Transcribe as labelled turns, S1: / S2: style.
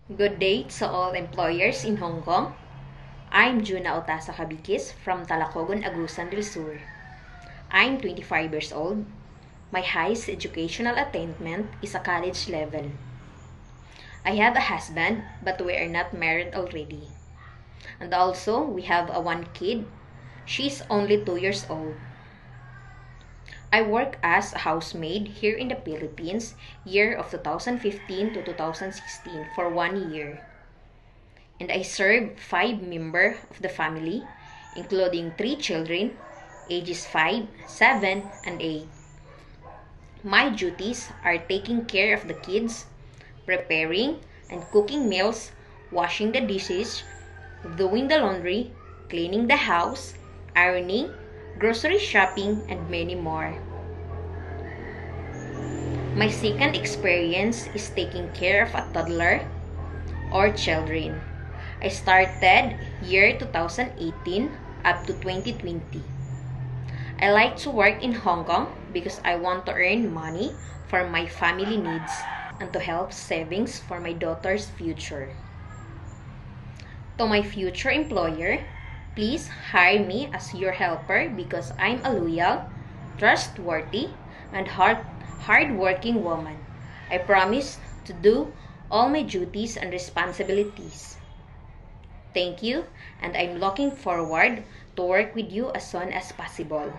S1: Good day to all employers in Hong Kong. I'm Juna Otasa Cabikis from Talacogon, Agusan del Sur. I'm 25 years old. My highest educational attainment is a college level. I have a husband, but we are not married already. And also, we have one kid. She's only 2 years old. I work as a housemaid here in the Philippines, year of 2015 to 2016 for 1 year. And I serve 5 members of the family, including 3 children, ages 5, 7, and 8. My duties are taking care of the kids, preparing and cooking meals, washing the dishes, doing the laundry, cleaning the house, ironing, grocery shopping, and many more. My second experience is taking care of a toddler or children. I started year 2018 up to 2020. I like to work in Hong Kong because I want to earn money for my family needs and to help savings for my daughter's future. To my future employer, please hire me as your helper because I'm a loyal, trustworthy, and hardworking woman. I promise to do all my duties and responsibilities. Thank you, and I'm looking forward to work with you as soon as possible.